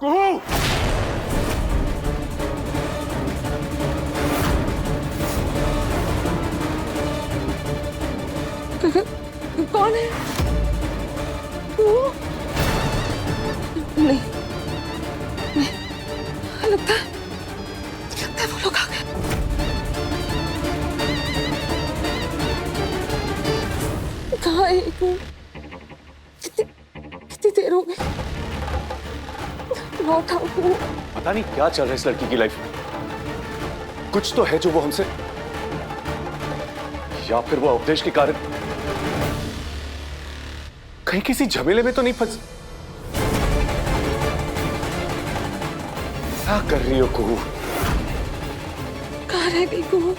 कुहू! कौन है वो? नहीं, लगता है वो लोग आ गए। कहाँ है वो? कितनी देर हो गई? लौटा वो? पता नहीं क्या चल रहा है इस लड़की की लाइफ में। कुछ तो है जो वो हमसे, या फिर वो उपदेश के कारण कहीं किसी झमेले में तो नहीं फंस। क्या कर रही हो कुहू? कहाँ रह गई कुहू?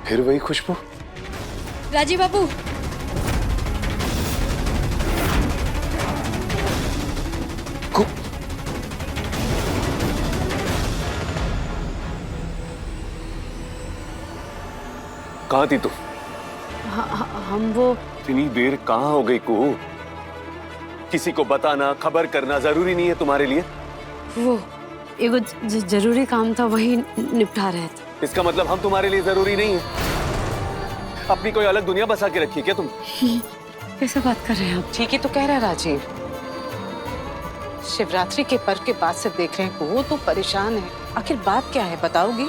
फिर वही खुशबू। राजीव बाबू, कहाँ थी तू? हम वो इतनी देर कहाँ हो गई कुहू? किसी को बताना, खबर करना जरूरी नहीं है तुम्हारे लिए? एगो जरूरी काम था, वही निपटा रहे थे। इसका मतलब हम तुम्हारे लिए जरूरी नहीं है? अपनी कोई अलग दुनिया बसा के रखी है क्या तुम? कैसे बात कर रहे हैं आप? ठीक ही तो कह रहा है राजीव। शिवरात्रि के पर्व के बाद से देख रहे हैं को वो तो परेशान है। आखिर बात क्या है, बताओगी?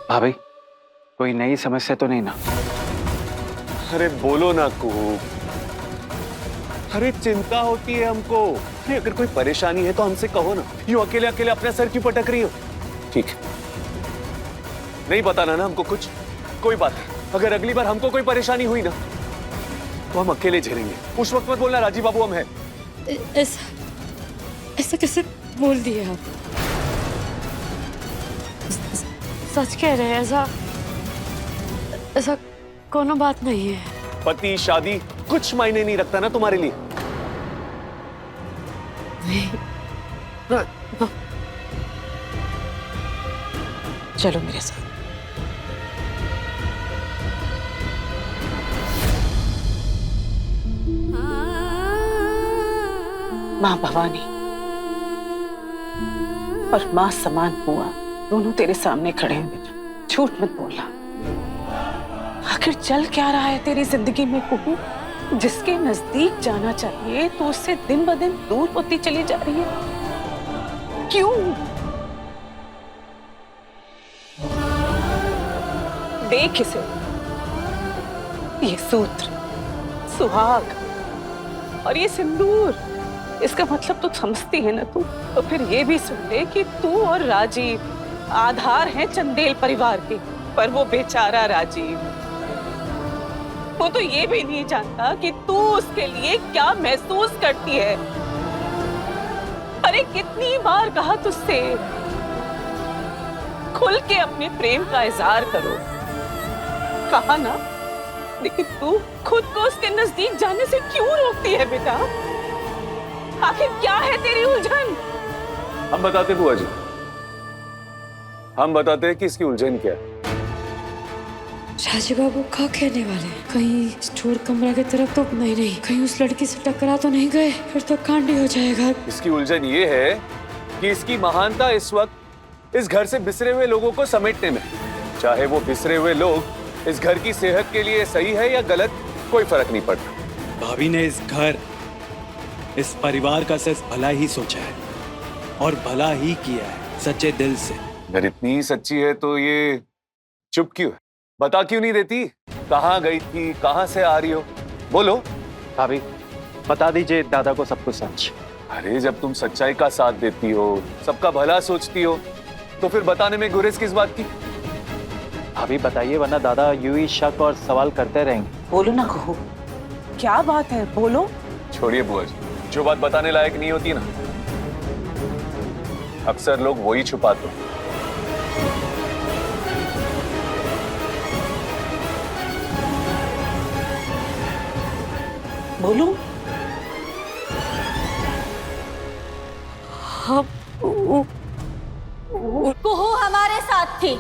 भाभी, कोई नई समस्या तो नहीं ना? अरे बोलो ना कुहू। अरे चिंता होती है हमको। अरे अगर कोई परेशानी है तो हमसे कहो ना। यूं अकेले अकेले अपना सर क्यों पटक रही हो? ठीक है, नहीं बताना ना हमको कुछ। कोई बात नहीं, अगर अगली बार हमको कोई परेशानी हुई ना तो हम अकेले झेलेंगे। उस वक्त मत बोलना राजीव बाबू हम हैं। ऐसा कैसे बोल दिए आप? सच कह रहे हैं, ऐसा कोनो बात नहीं है। पति शादी कुछ मायने नहीं रखता ना तुम्हारे लिए? चलो मेरे साथ। माँ भवानी और माँ समान हुआ दोनों तेरे सामने खड़े हैं बेटा। झूठ मत बोलना। आखिर चल क्या रहा है तेरी जिंदगी में कुहू? जिसके नजदीक जाना चाहिए तो उससे दिन ब दिन दूर होती चली जा रही है। क्यों? देख इसे, ये सूत्र, सुहाग और ये सिंदूर, इसका मतलब तो समझती है ना तू? तो फिर ये भी सुन ले कि तू और राजीव आधार हैं चंदेल परिवार के। पर वो बेचारा राजीव, वो तो ये भी नहीं जानता कि तू उसके लिए क्या महसूस करती है। अरे कितनी बार कहा तुझसे, खुल के अपने प्रेम का इजहार करो। कहा ना, लेकिन तू खुद को उसके नजदीक जाने से क्यों रोकती है बेटा? आखिर क्या है तेरी उलझन? हम बताते बुआ जी, हम बताते हैं कि इसकी उलझन क्या है। राजीव बाबू क्या कहने वाले हैं? कहीं स्टोर कमरा की तरफ तो नहीं, कहीं उस लड़की से टकरा तो नहीं गए? फिर तो कांड ही हो जाएगा। इसकी उलझन ये है कि इसकी महानता इस वक्त इस घर से बिसरे हुए लोगों को समेटने में। चाहे वो बिसरे हुए लोग इस घर की सेहत के लिए सही है या गलत, कोई फर्क नहीं पड़ता। भाभी ने इस घर, इस परिवार का सिर्फ भला ही सोचा है और भला ही किया है, सच्चे दिल से। अगर इतनी ही सच्ची है तो ये चुप क्यों है? बता क्यों नहीं देती? कहाँ गई थी, कहाँ से आ रही हो? बोलो। भाभी, बता दीजिए दादा को सब कुछ सच। अरे जब तुम सच्चाई का साथ देती हो, सबका भला सोचती हो, तो फिर बताने में गुरेज किस बात की? भाभी बताइए, वरना दादा यूं ही शक और सवाल करते रहेंगे। बोलो ना कहू, क्या बात है, बोलो। छोड़िए बुआ जी, जो बात बताने लायक नहीं होती ना, अक्सर लोग वही छुपाते हैं। बोलो। कुहू हमारे साथ थी।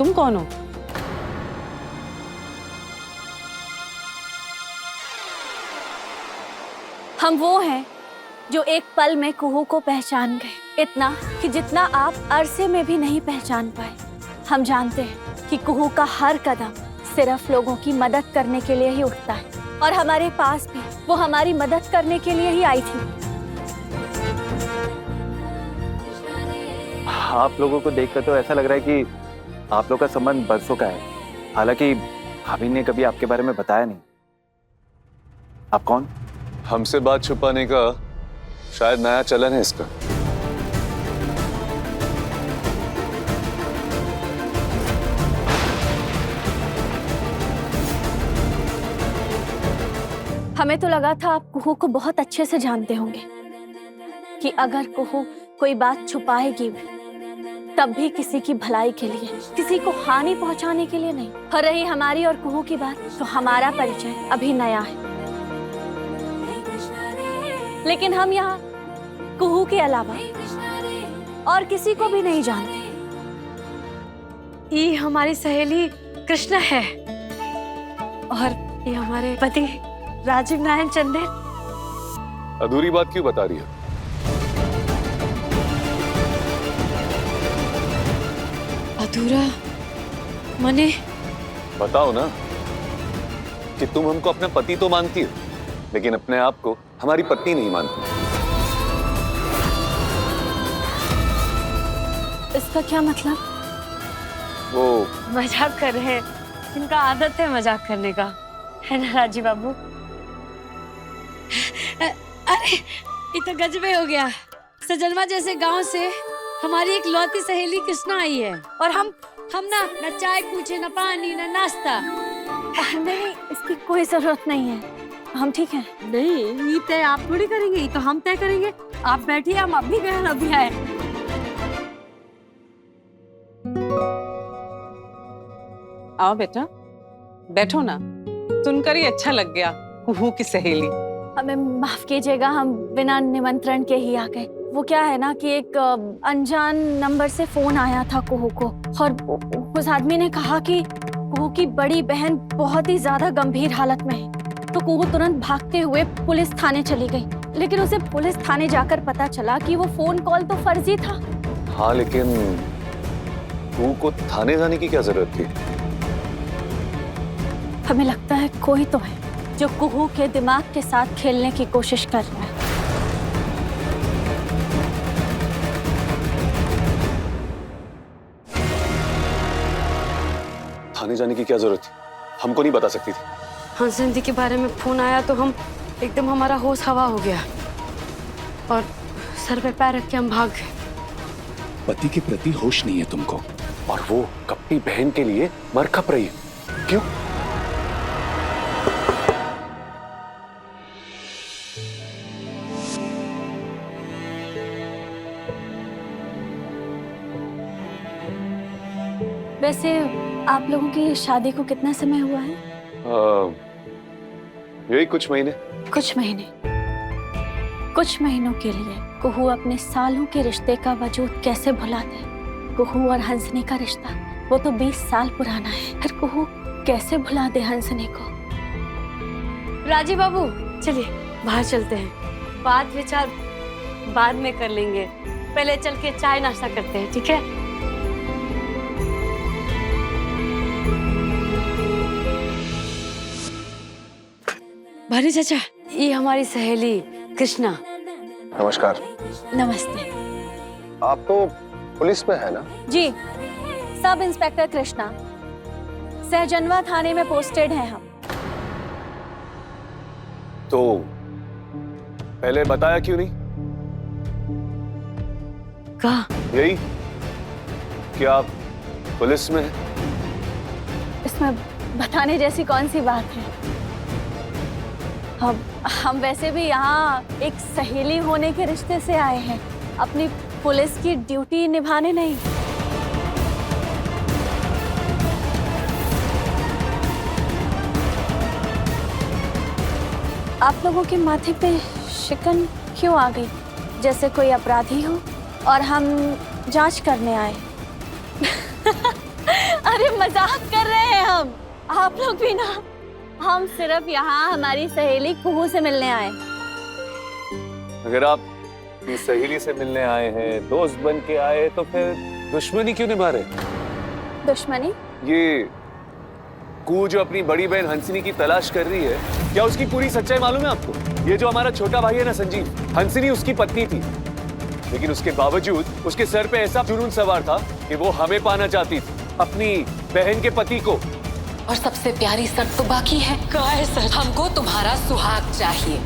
तुम कौन हो? हम वो हैं जो एक पल में कुहू को पहचान गए, इतना कि जितना आप अरसे में भी नहीं पहचान पाए। हम जानते हैं कि कुहू का हर कदम सिर्फ लोगों की मदद करने के लिए ही उठता है, और हमारे पास भी वो हमारी मदद करने के लिए ही आई थी। आप लोगों को देखकर तो ऐसा लग रहा है कि आप लोग का संबंध बरसों का है, हालांकि भाभी ने कभी आपके बारे में बताया नहीं। आप कौन? हमसे बात छुपाने का शायद नया चलन है इसका। हमें तो लगा था आप कुहू को बहुत अच्छे से जानते होंगे, कि अगर कुहू कोई बात छुपाएगी भी, तब भी किसी की भलाई के लिए, किसी को हानि पहुंचाने के लिए नहीं। और रही हमारी और कुहू की बात, तो हमारा परिचय अभी नया है, लेकिन हम यहाँ कुहू के अलावा और किसी को भी नहीं जानते। ये हमारी सहेली कृष्णा है, और ये हमारे पति राजीव नारायण चंदेल। अधूरी बात क्यों बता रही है? अधूरा मने? बताओ ना कि तुम हमको अपना पति तो मानती हो, लेकिन अपने आप को हमारी पत्नी नहीं मानती। इसका क्या मतलब? वो मजाक कर रहे हैं, इनका आदत है मजाक करने का, है ना राजीव बाबू? अरे ये तो गजबे हो गया। सजनवा जैसे गांव से हमारी एक लौती सहेली कृष्णा आई है, और हम ना न चाय पूछे, न पानी, न नाश्ता। नहीं, इसकी कोई जरूरत नहीं है, हम ठीक हैं। नहीं, ये तय आप थोड़ी करेंगे, ये तो हम तय करेंगे। आप बैठिए, हम अभी गए अभी आए। आओ बेटा, बैठो ना। सुनकर ही अच्छा लग गया, कुहू की सहेली। हमें माफ कीजिएगा, हम बिना निमंत्रण के ही आ गए। वो क्या है ना कि एक अनजान नंबर से फोन आया था कुहू को, और उस आदमी ने कहा कि कुहू की बड़ी बहन बहुत ही ज्यादा गंभीर हालत में है। तो कुहू तुरंत भागते हुए पुलिस थाने चली गई, लेकिन उसे पुलिस थाने जाकर पता चला कि वो फोन कॉल तो फर्जी था। हाँ, लेकिन तू को थाने जाने की क्या जरूरत थी? हमें लगता है कोई तो है जो कुहू के दिमाग के साथ खेलने की कोशिश कर रहा है। थाने जाने की क्या जरूरत थी? हमको नहीं बता सकती थी। हंसंदी के बारे में फोन आया तो हम एकदम, हमारा होश हवा हो गया, और सर पे पैर रख के हम भाग गए। पति के प्रति होश नहीं है तुमको। और वो कपटी बहन के लिए मर खप रही है। क्यों? वैसे आप लोगों की शादी को कितना समय हुआ है? यही कुछ महीने। कुछ महीने। कुछ महीनों के लिए कुहू अपने सालों के रिश्ते का वजूद कैसे भुला दे? कुहू और हंसने का रिश्ता, वो तो 20 साल पुराना है। फिर कुहू कैसे भुला दे हंसने को? राजीव बाबू, चलिए बाहर चलते हैं, बात विचार बाद में कर लेंगे। पहले चल के चाय नाश्ता करते हैं, ठीक है? भानु चाचा, ये हमारी सहेली कृष्णा। नमस्कार। नमस्ते। आप तो पुलिस में है ना? जी, सब इंस्पेक्टर कृष्णा, सहजनवा थाने में पोस्टेड हैं हम। तो पहले बताया क्यों नहीं? कहा? यही कि आप पुलिस में हैं। इसमें बताने जैसी कौन सी बात है? हम वैसे भी यहाँ एक सहेली होने के रिश्ते से आए हैं, अपनी पुलिस की ड्यूटी निभाने नहीं। आप लोगों के माथे पे शिकन क्यों आ गई? जैसे कोई अपराधी हो और हम जांच करने आए। अरे मजाक कर रहे हैं हम, आप लोग भी ना। हम सिर्फ यहाँ हमारी सहेली कुहू से मिलने आए। अगर आप अपनी सहेली से मिलने आए हैं, दोस्त बन के आए, तो फिर दुश्मनी क्यों निभा रहे? दुश्मनी? ये कू जो अपनी बड़ी बहन हंसिनी की तलाश कर रही है, क्या उसकी पूरी सच्चाई मालूम है आपको? ये जो हमारा छोटा भाई है ना संजीव, हंसिनी उसकी पत्नी थी, लेकिन उसके बावजूद उसके सर पे ऐसा जुनून सवार था कि वो हमें पाना चाहती थी, अपनी बहन के पति को। और सबसे प्यारी शर्त तो बाकी है। क्या है सर? हमको तुम्हारा सुहाग चाहिए।